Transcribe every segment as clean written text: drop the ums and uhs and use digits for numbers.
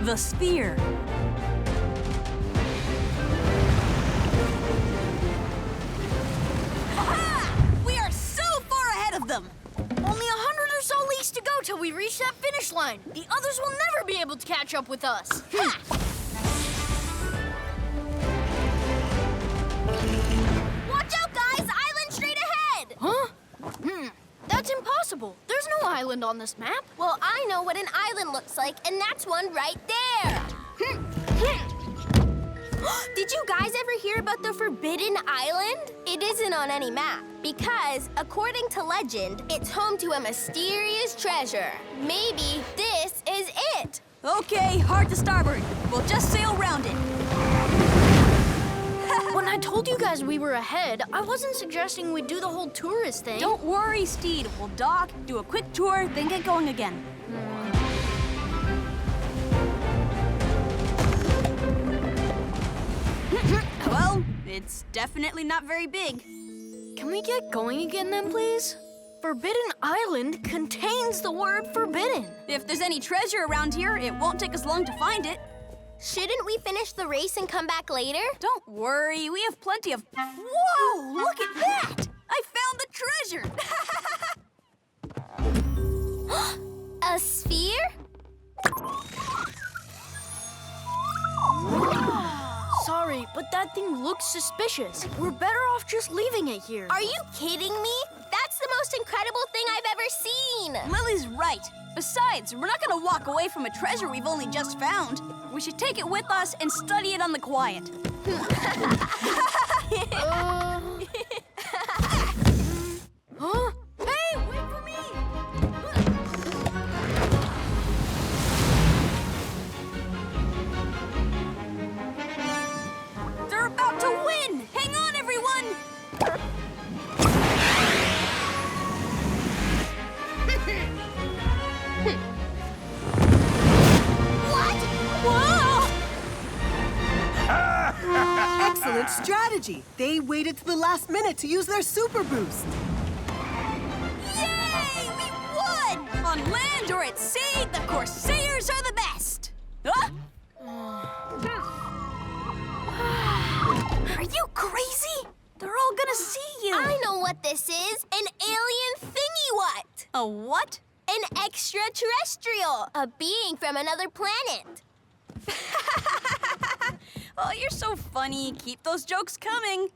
the sphere. Ha-ha! We are so far ahead of them. Only 100 or so leagues to go till we reach that finish line. The others will never be able to catch up with us. Ha! Watch out, guys! Island straight ahead! Huh? That's impossible. There's no island on this map. Well, I know what an island looks like, and that's one right there. Did you guys ever hear about the Forbidden Island? It isn't on any map because, according to legend, it's home to a mysterious treasure. Maybe this is it. Okay, hard to starboard. We'll just sail around it. When I told you guys we were ahead, I wasn't suggesting we do the whole tourist thing. Don't worry, Stede. We'll dock, do a quick tour, then get going again. Well, it's definitely not very big. Can we get going again then, please? Forbidden Island contains the word forbidden. If there's any treasure around here, it won't take us long to find it. Shouldn't we finish the race and come back later? Don't worry, we have plenty of... Whoa, look at that! I found the treasure! A sphere? Sorry, but that thing looks suspicious. We're better off just leaving it here. Are you kidding me? That's the most incredible thing I've ever seen. Lily's right. Besides, we're not gonna walk away from a treasure we've only just found. We should take it with us and study it on the quiet. Huh? Hey, wait for me! They're about to win! Hang on, everyone! Excellent strategy. They waited to the last minute to use their super boost. Yay! We won! On land or at sea, the Corsairs are the best! Huh? Are you crazy? They're all gonna see you! I know what this is. An alien thingy-what? A what? An extraterrestrial. A being from another planet. Oh, you're so funny. Keep those jokes coming.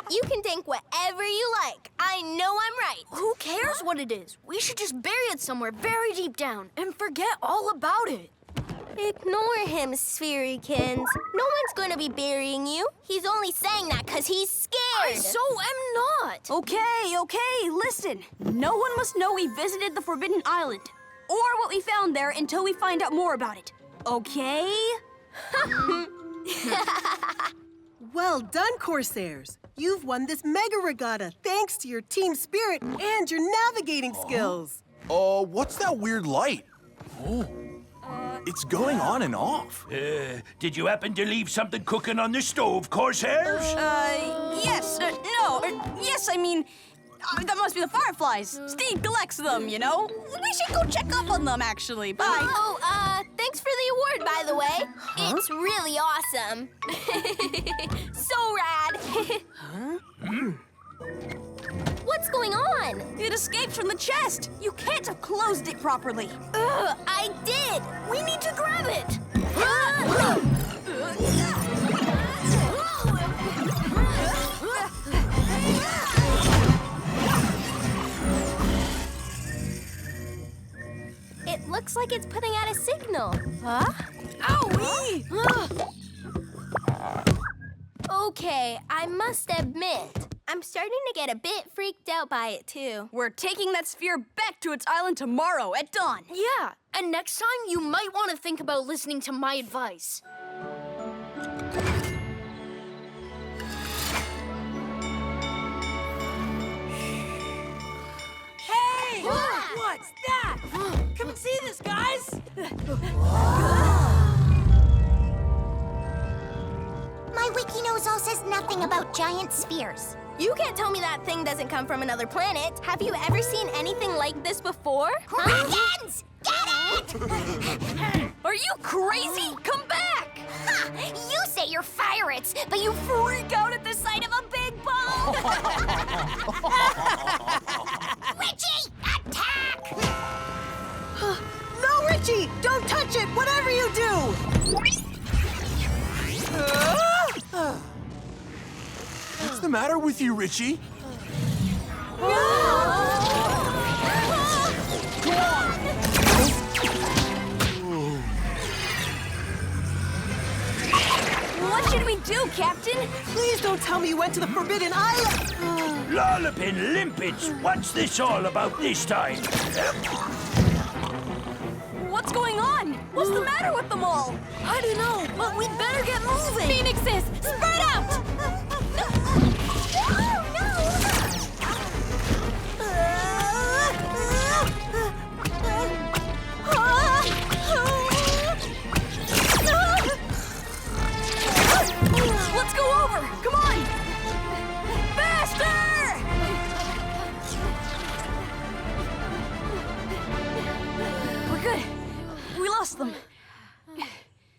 You can think whatever you like. I know I'm right. Who cares what it is? We should just bury it somewhere very deep down and forget all about it. Ignore him, Spherikins. No one's going to be burying you. He's only saying that because he's scared. I so am not. Okay, listen. No one must know we visited the Forbidden Island or what we found there until we find out more about it. Okay? Well done, Corsairs. You've won this mega regatta thanks to your team spirit and your navigating skills. What's that weird light? Oh, it's going on and off. Did you happen to leave something cooking on the stove, Corsairs? Yes. Yes, I mean, that must be the fireflies. Stede collects them, you know? We should go check up on them, actually. Bye. Oh, thanks for the award, by the way. Huh? It's really awesome. So rad. What's going on? It escaped from the chest. You can't have closed it properly. Ugh, I did. We need to grab it. It looks like it's putting out a signal. Huh? Owie! Okay, I must admit, I'm starting to get a bit freaked out by it, too. We're taking that sphere back to its island tomorrow at dawn. Yeah, and next time you might want to think about listening to my advice. Hey! What's that? Come and see this, guys! My wiki-nose-all says nothing about giant spheres. You can't tell me that thing doesn't come from another planet. Have you ever seen anything like this before? Huh? Get it! crazy? Come back! Ha! You say you're Pfffirates, but you freak out at the sight of a big ball! Richie, attack! No, Richie! Don't touch it, whatever you do! What's the matter with you, Richie? What should we do, Captain? Please don't tell me you went to the Forbidden Island! Lollopin limpets, what's this all about this time? What's going on? What's the matter with them all? I don't know, but we'd better get moving. Phoenixes, spread out! Let's go over! Come on! Faster! We're good. We lost them.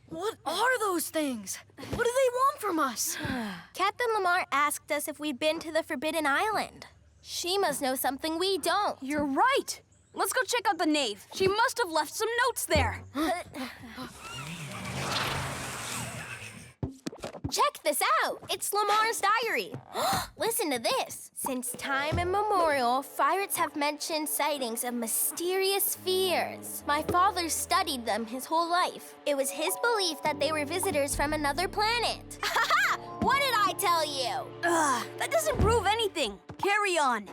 What are those things? What do they want from us? Captain Lamar asked us if we'd been to the Forbidden Island. She must know something we don't. You're right. Let's go check out the nave. She must have left some notes there. Check this out. It's Lamar's diary. Listen to this. Since time immemorial, Pfffirates have mentioned sightings of mysterious spheres. My father studied them his whole life. It was his belief that they were visitors from another planet. Ha! What did I tell you? That doesn't prove anything. Carry on.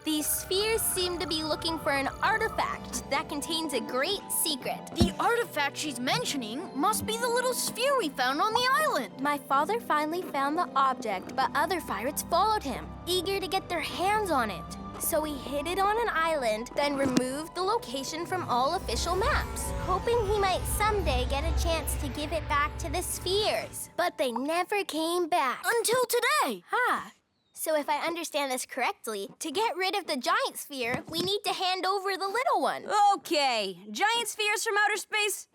These spheres seem to be looking for an artifact that contains a great secret. The artifact she's mentioning must be the little sphere we found on the island. My father finally found the object, but other pirates followed him, eager to get their hands on it. So he hid it on an island, then removed the location from all official maps, hoping he might someday get a chance to give it back to the spheres. But they never came back. Until today. So if I understand this correctly, to get rid of the giant sphere, we need to hand over the little one. Okay, giant spheres from outer space?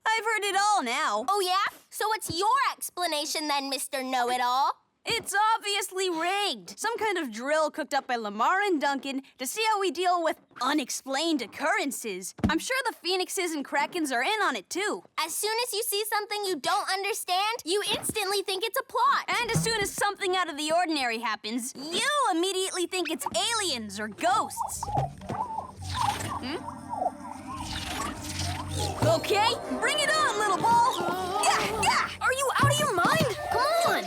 I've heard it all now. Oh yeah? So what's your explanation then, Mr. Know-It-All? It's obviously rigged. Some kind of drill cooked up by Lamar and Duncan to see how we deal with unexplained occurrences. I'm sure the Phoenixes and Krakens are in on it too. As soon as you see something you don't understand, you instantly think it's a plot. And as soon as something out of the ordinary happens, you immediately think it's aliens or ghosts. Okay, bring it on, little ball. Yeah. Are you out of your mind? Come on.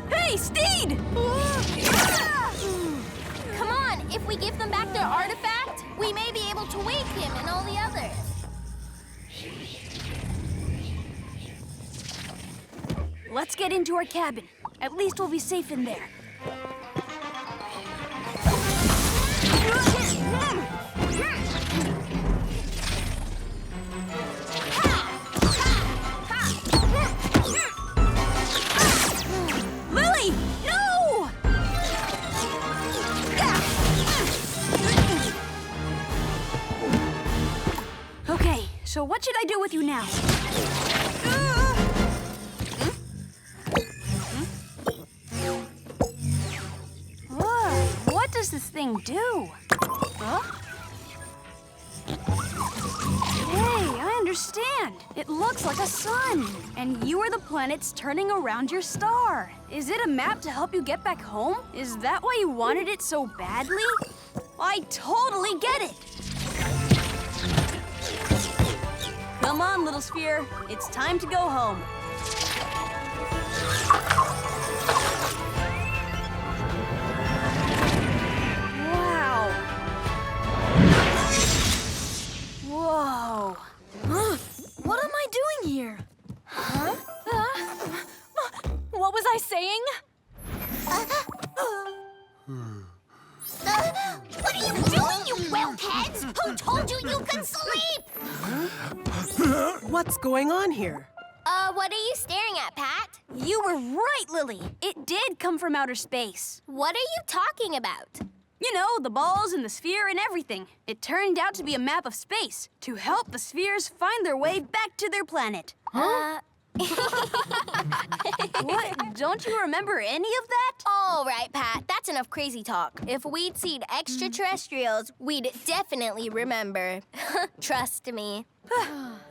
Hey, Stede! Come on, if we give them back their artifact, we may be able to wake him and all the others. Let's get into our cabin. At least we'll be safe in there. Lily! No! Okay, so what should I do with you now? What does this thing do? Huh? Hey, I understand. It looks like a sun. And you are the planets turning around your star. Is it a map to help you get back home? Is that why you wanted it so badly? I totally get it. Come on, little sphere. It's time to go home. Whoa. What am I doing here? Huh? What was I saying? What are you doing, you whelpheads? Who told you you could sleep? What's going on here? What are you staring at, Pat? You were right, Lily. It did come from outer space. What are you talking about? You know, the balls and the sphere and everything. It turned out to be a map of space to help the spheres find their way back to their planet. What? Don't you remember any of that? All right, Pat. That's enough crazy talk. If we'd seen extraterrestrials, we'd definitely remember. Trust me.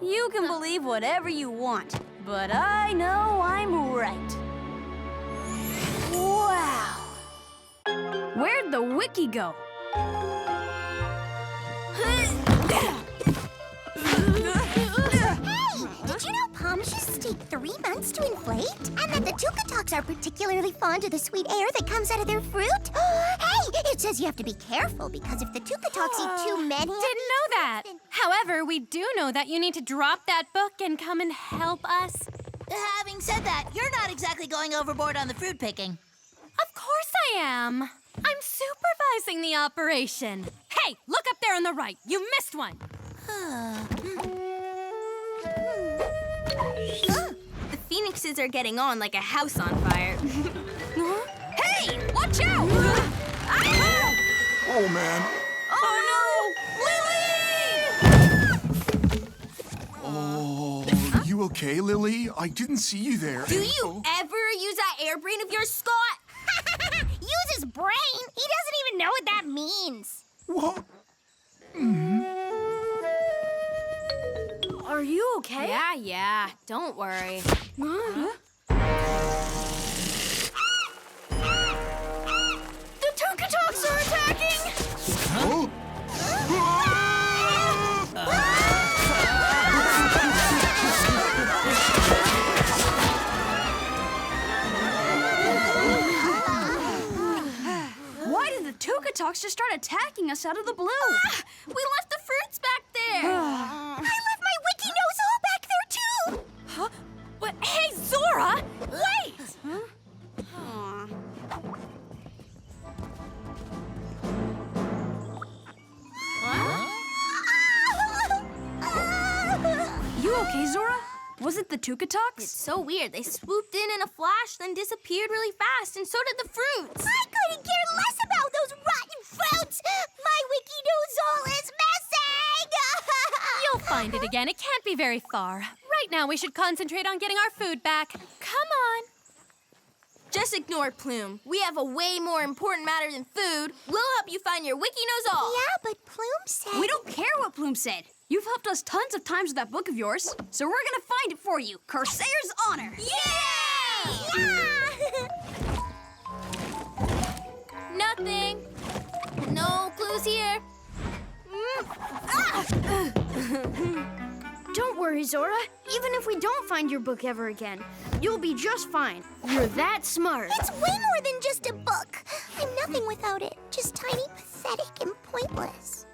You can believe whatever you want, but I know I'm right. Wow. Where'd the wiki go? Did you know palmishes take 3 months to inflate? And that the tukatoks are particularly fond of the sweet air that comes out of their fruit? Hey, it says you have to be careful because if the tukatoks eat too many... Didn't know that. However, we do know that you need to drop that book and come and help us. Having said that, you're not exactly going overboard on the fruit picking. Of course I am. I'm supervising the operation. Hey, look up there on the right. You missed one. The phoenixes are getting on like a house on fire. Hey, watch out! Oh, man. Oh, Oh, you okay, Lily? I didn't see you there. Do you ever use that air brain of yours, Scott? Use his brain? He doesn't even know what that means. What? Are you okay? Yeah. Don't worry. The tukatoks are attacking! Oh. Why did the tukatoks just start attacking us out of the blue? We left the fruits back there. I left my wiki-nose-all back there, too. Huh? What? Hey, Zora! Wait! You okay, Zora? Was it the tukatoks? It's so weird. They swooped in a flash, then disappeared really fast, and so did the fruits. I couldn't care less about those rotten fruits. My wiki-nose-all is missing. You'll find it again. It can't be very far. Right now, we should concentrate on getting our food back. Come on. Just ignore Plume. We have a way more important matter than food. We'll help you find your wiki-nose-all. Yeah, but Plume said... We don't care what Plume said. You've helped us tons of times with that book of yours, so we're gonna find it for you. Corsair's honor. Yay! Nothing. No clues here. Don't worry, Zora. Even if we don't find your book ever again, you'll be just fine. You're that smart. It's way more than just a book. I'm nothing without it. Just tiny, pathetic, and pointless.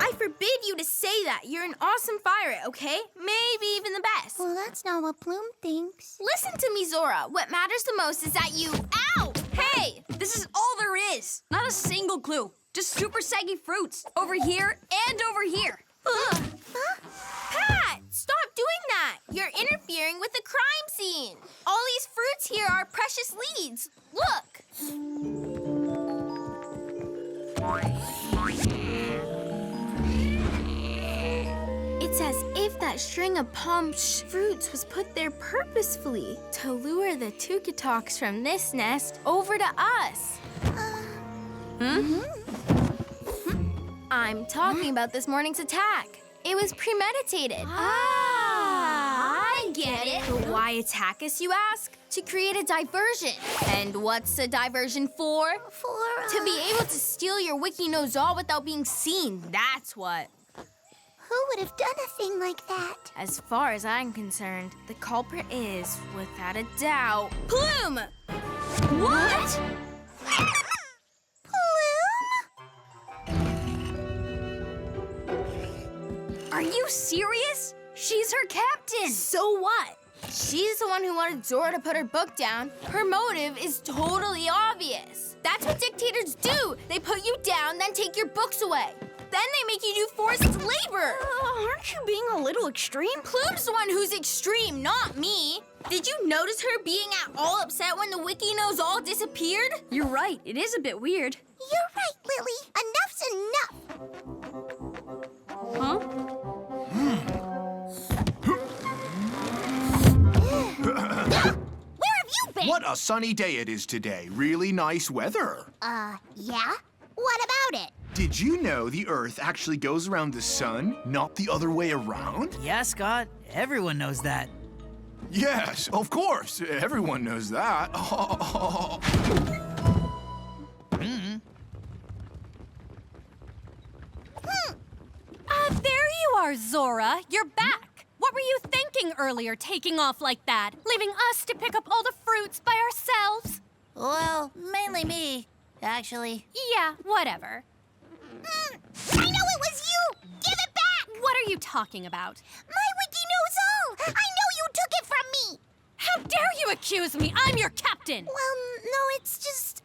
I forbid you to say that. You're an awesome Pfffirate, okay? Maybe even the best. Well, that's not what Plume thinks. Listen to me, Zora. What matters the most is that you... Ow! Hey, this is all there is. Not a single clue. Just super saggy fruits. Over here and over here. Pat, stop doing that. You're interfering with the crime scene. All these fruits here are precious leads. Look. It's as if that string of palm fruits was put there purposefully to lure the tukatoks from this nest over to us. I'm talking about this morning's attack. It was premeditated. I get it. But why attack us, you ask? To create a diversion. And what's a diversion for? To be able to steal your wiki-nose-all without being seen. That's what. Who would have done a thing like that? As far as I'm concerned, the culprit is, without a doubt, Plume! What? Are you serious? She's her captain. So what? She's the one who wanted Zora to put her book down. Her motive is totally obvious. That's what dictators do. They put you down, then take your books away. then they make you do forced labor. Aren't you being a little extreme? Plume's the one who's extreme, not me. Did you notice her being at all upset when the wiki-nose-all disappeared? You're right, it is a bit weird. You're right, Lily. Enough's enough. Huh? Where have you been? What a sunny day it is today. Really nice weather. Yeah? What about it? Did you know the Earth actually goes around the sun, not the other way around? Yeah, Scott. Everyone knows that. Yes, of course. Everyone knows that. There you are, Zora. You're back. What were you thinking earlier, taking off like that? Leaving us to pick up all the fruits by ourselves? Well, mainly me, actually. Yeah, whatever. I know it was you! Give it back! What are you talking about? My wiki-nose-all! I know you took it from me! How dare you accuse me? I'm your captain! Well, no, it's just,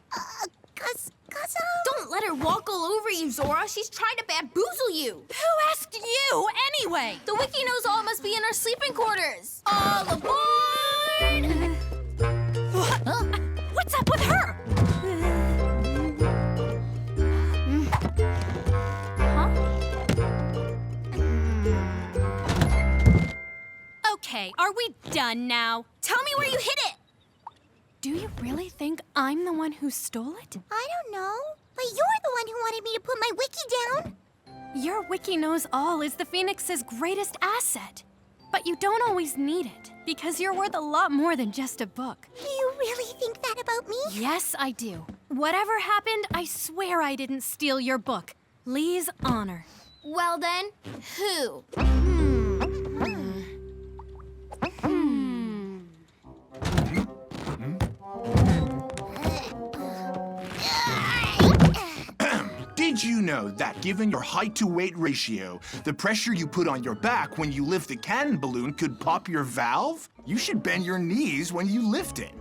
Don't let her walk all over you, Zora. She's trying to bamboozle you. Who asked you, anyway? The wiki-nose-all must be in our sleeping quarters. All aboard! What's up with her? Okay, are we done now? Tell me where you hid it. Do you really think I'm the one who stole it? I don't know. But you're the one who wanted me to put my wiki down. Your wiki-nose-all is the Phoenix's greatest asset. But you don't always need it, because you're worth a lot more than just a book. Do you really think that about me? Yes, I do. Whatever happened, I swear I didn't steal your book. Lee's honor. Well then, who? Did you know that given your height-to-weight ratio, the pressure you put on your back when you lift the cannon balloon could pop your valve? You should bend your knees when you lift it.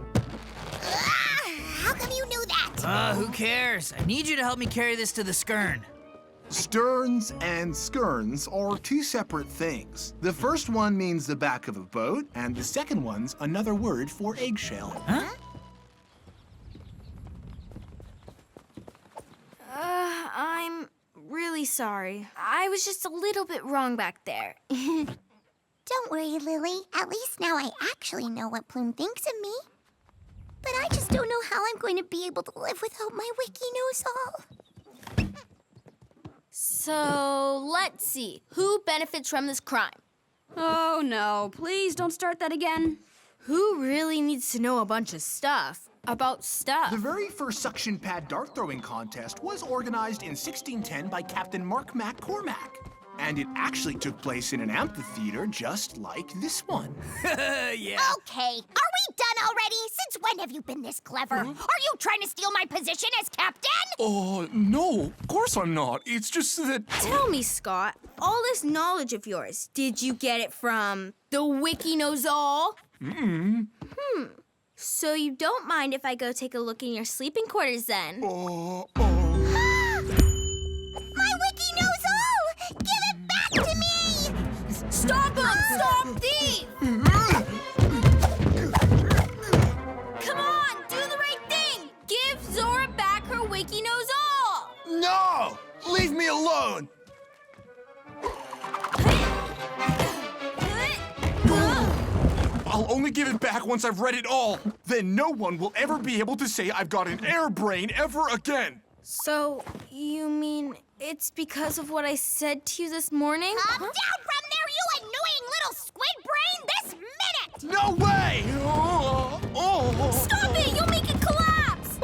How come you knew that? Who cares? I need you to help me carry this to the skern. Sterns and skerns are two separate things. The first one means the back of a boat, and the second one's another word for eggshell. Huh? I'm really sorry. I was just a little bit wrong back there. Don't worry, Lily. At least now I actually know what Plume thinks of me. But I just don't know how I'm going to be able to live without my wiki-nose-all. So, let's see. Who benefits from this crime? Oh no, please don't start that again. Who really needs to know a bunch of stuff about stuff? The very first suction pad dart throwing contest was organized in 1610 by Captain Mark McCormack. And it actually took place in an amphitheater just like this one. Yeah. Okay, are we done already? Since when have you been this clever? Are you trying to steal my position as captain? No, of course I'm not. It's just that... Tell me, Scott, all this knowledge of yours, did you get it from the wiki-nose-all? So you don't mind if I go take a look in your sleeping quarters then? My wiki-nose-all! Give it back to me! Stop him! Stop thief! Come on, do the right thing! Give Zora back her wiki-nose-all! No! Leave me alone! I'll only give it back once I've read it all. Then no one will ever be able to say I've got an air brain ever again. So, you mean it's because of what I said to you this morning? Down from there, you annoying little squid brain, this minute! No way! Stop it! You'll make it collapse!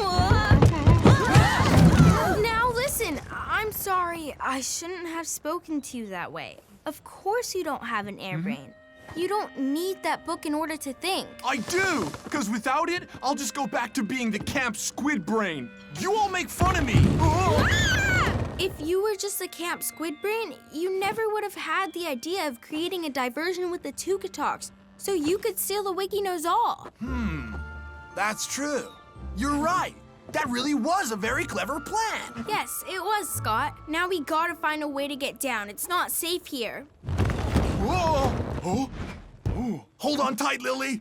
Now listen, I'm sorry. I shouldn't have spoken to you that way. Of course you don't have an air brain. You don't need that book in order to think. I do! Because without it, I'll just go back to being the camp squid brain. You all make fun of me. If you were just a camp squid brain, you never would have had the idea of creating a diversion with the Tukatoks, so you could steal the wiki-nose-all. That's true. You're right. That really was a very clever plan. Yes, it was, Scott. Now we gotta find a way to get down. It's not safe here. Whoa! Oh. Oh. Hold on tight, Lily.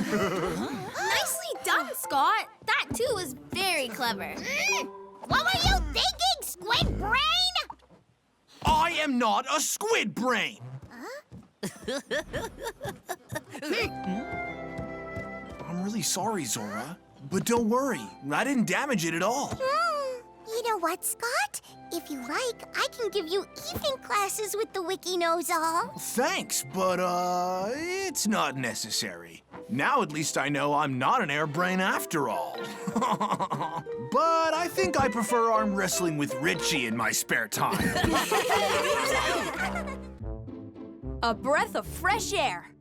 Nicely done, Scott. That too was very clever. What were you thinking, Squid Brain? I am not a squid brain. I'm really sorry, Zora. But don't worry, I didn't damage it at all. You know what, Scott? If you like, I can give you evening classes with the wiki-nose-all. Thanks, but it's not necessary. Now at least I know I'm not an air brain after all. But I think I prefer arm wrestling with Richie in my spare time. A breath of fresh air.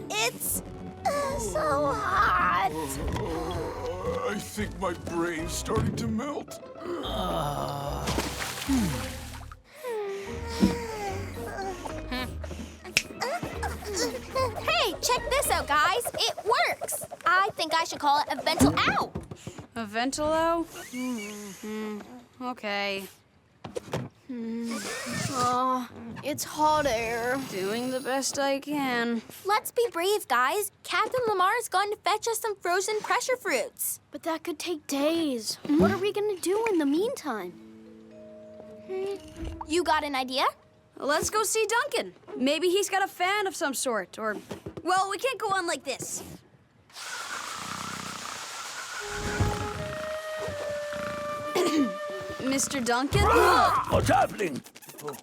It's so hot. I think my brain's starting to melt. Hey, check this out, guys. It works. I think I should call it a ventil ow. A ventilo? Okay. Oh, it's hot air. Doing the best I can. Let's be brave, guys. Captain Lamar is going to fetch us some frozen pressure fruits. But that could take days. What are we gonna do in the meantime? You got an idea? Let's go see Duncan. Maybe he's got a fan of some sort, or... Well, we can't go on like this. Mr. Duncan? What's happening? Oh,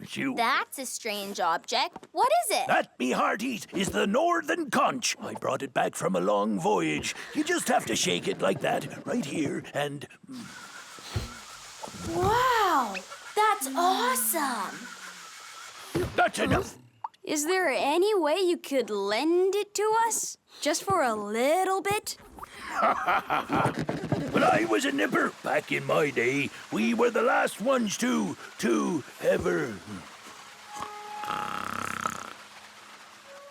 it's you. That's a strange object. What is it? That, me hearties, is the Northern Conch. I brought it back from a long voyage. You just have to shake it like that, right here, and... Wow, that's awesome. That's enough. Is there any way you could lend it to us? Just for a little bit? When I was a nipper, back in my day, we were the last ones to ever...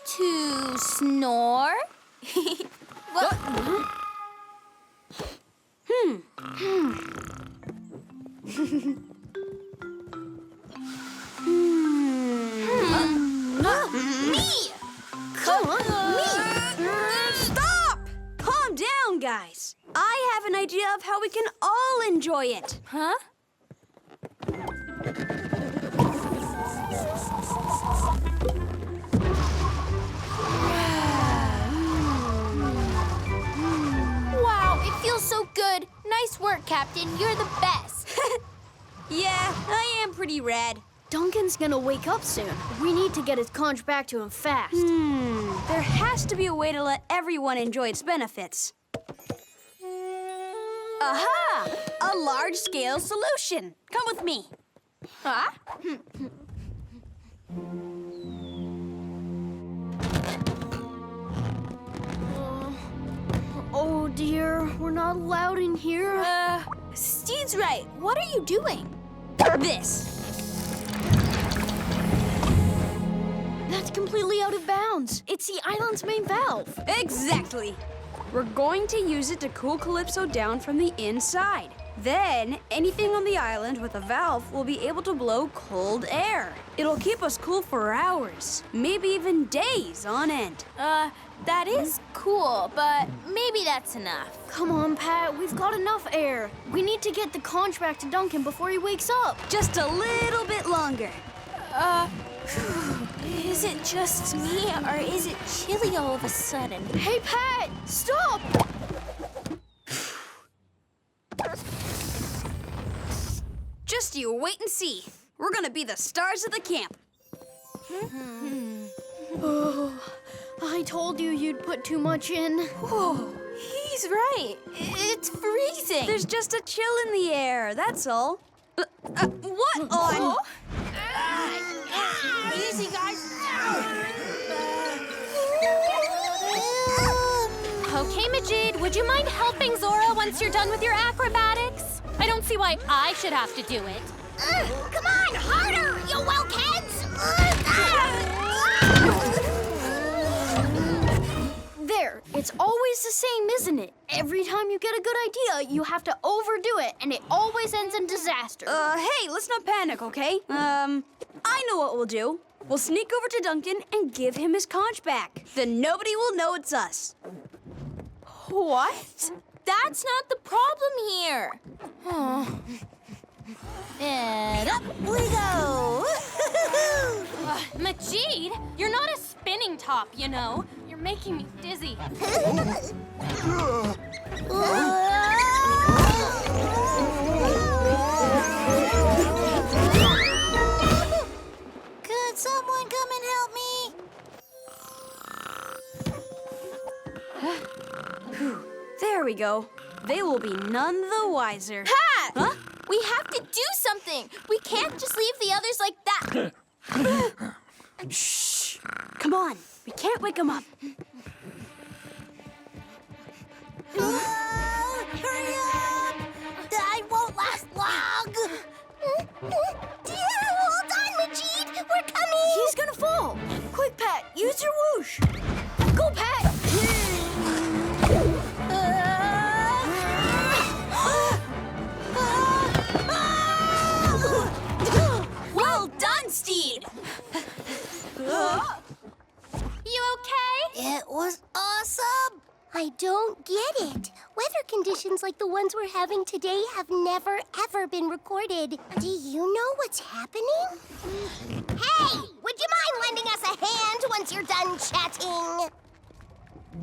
To snore? What? Me! Come on, me! Stop! Calm down, guys. I have an idea of how we can all enjoy it. Huh? Wow, it feels so good. Nice work, Captain. You're the best. Yeah, I am pretty rad. Duncan's gonna wake up soon. We need to get his conch back to him fast. There has to be a way to let everyone enjoy its benefits. Aha! A large-scale solution. Come with me. Huh? Oh dear, we're not allowed in here. Stede's right. What are you doing? This. That's completely out of bounds. It's the island's main valve. Exactly. We're going to use it to cool Calypso down from the inside. Then, anything on the island with a valve will be able to blow cold air. It'll keep us cool for hours, maybe even days on end. That is cool, but maybe that's enough. Come on, Pat. We've got enough air. We need to get the conch back to Duncan before he wakes up. Just a little bit longer. Is it just me, or is it chilly all of a sudden? Hey, Pat! Stop! Just you wait and see. We're gonna be the stars of the camp. Oh, I I told you you'd put too much in. Whoa, he's right. It's freezing. There's just a chill in the air, that's all. What on? Easy, guys. Okay, Majid, would you mind helping Zora once you're done with your acrobatics? I don't see why I should have to do it. Come on, harder, you whelkheads! There, it's always the same, isn't it? Every time you get a good idea, you have to overdo it, and it always ends in disaster. Hey, let's not panic, okay? I know what we'll do. We'll sneak over to Duncan and give him his conch back. Then nobody will know it's us. What? That's not the problem here. And up we go! Majid, you're not a spinning top, you know. You're making me dizzy. Could someone come and help me? There we go. They will be none the wiser. Pat! Huh? We have to do something. We can't just leave the others like that. Shh. Come on. We can't wake them up. Hurry up! I won't last long! Dear, hold on, Majid! We're coming! He's gonna fall. Quick, Pat, use your whoosh. Go, Pat! Well done, Stede. You okay? It was awesome! I don't get it. Weather conditions like the ones we're having today have never, ever been recorded. Do you know what's happening? Hey! Would you mind lending us a hand once you're done chatting?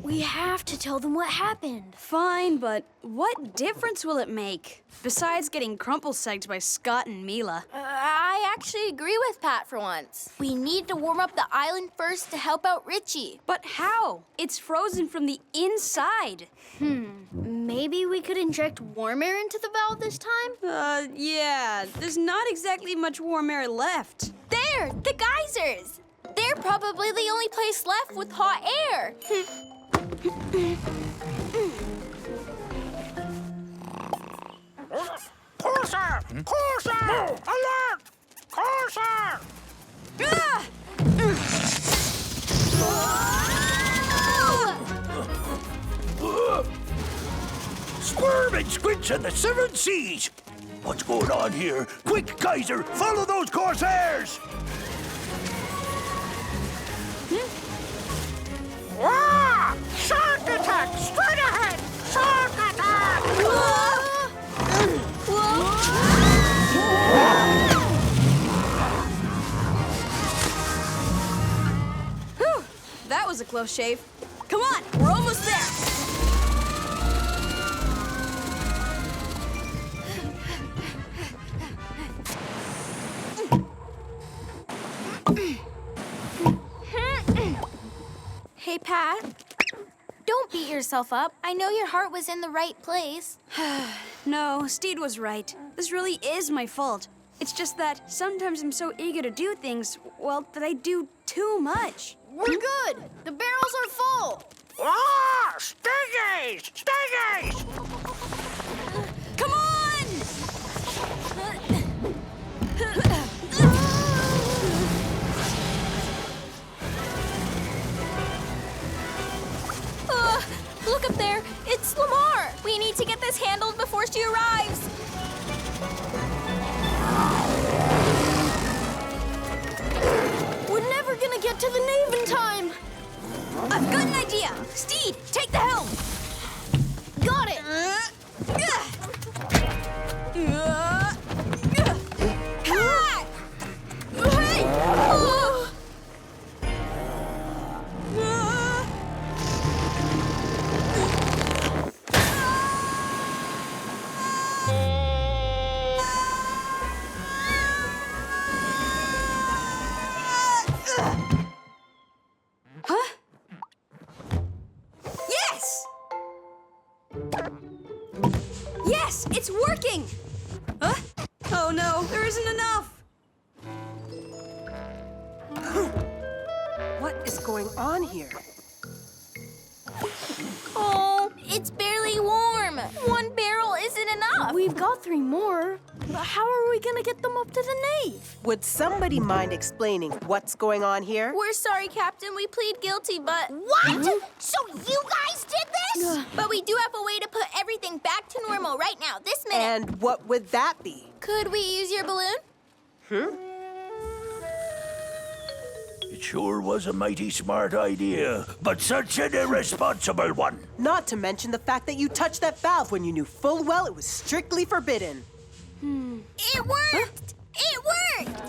We have to tell them what happened. Fine, but what difference will it make? Besides getting crumple-segged by Scott and Mila. I actually agree with Pat for once. We need to warm up the island first to help out Richie. But how? It's frozen from the inside. Maybe we could inject warm air into the valve this time? Yeah. There's not exactly much warm air left. There, the geysers. They're probably the only place left with hot air. Courser! Courser! Alert! Courser! Squirm and squinch in the seven seas! What's going on here? Quick, Kaiser, follow those Corsairs! Wah! Shark attack! Straight ahead! Shark attack! Whew, that was a close shave. Come on, we're almost there. Hey, Pat. Don't beat yourself up. I know your heart was in the right place. No, Stede was right. This really is my fault. It's just that sometimes I'm so eager to do things, well, that I do too much. We're good. The barrels are full. Ah! Stingies! Stingies! Come on! Look up there. It's Lamar. We need to get this handled before she arrives. We're never gonna get to the nave in time. I've got an idea. Stede, take the helm. Got it. Yes, it's working! Huh? Oh no, there isn't enough! What is going on here? Oh, it's barely warm. One barrel isn't enough. We've got 3 more, but how are we gonna get them up to the nave? Would somebody mind explaining what's going on here? We're sorry, Captain. We plead guilty, but... What? So you guys did this? But we do have a way to put everything back to normal right now, this minute. And what would that be? Could we use your balloon? It sure was a mighty smart idea, but such an irresponsible one. Not to mention the fact that you touched that valve when you knew full well it was strictly forbidden. It worked! It worked!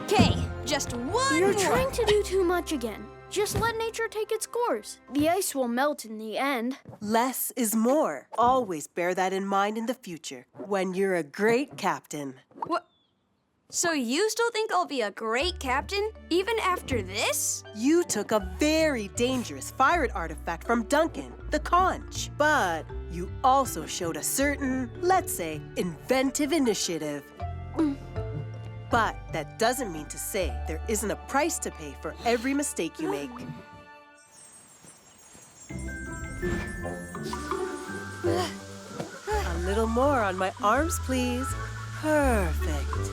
Okay, just one You're more. trying to do too much again. Just let nature take its course. The ice will melt in the end. Less is more. Always bear that in mind in the future when you're a great captain. What? So you still think I'll be a great captain, even after this? You took a very dangerous Pfffirate artifact from Duncan, the conch. But you also showed a certain, let's say, inventive initiative. But that doesn't mean to say there isn't a price to pay for every mistake you make. A little more on my arms, please. Perfect.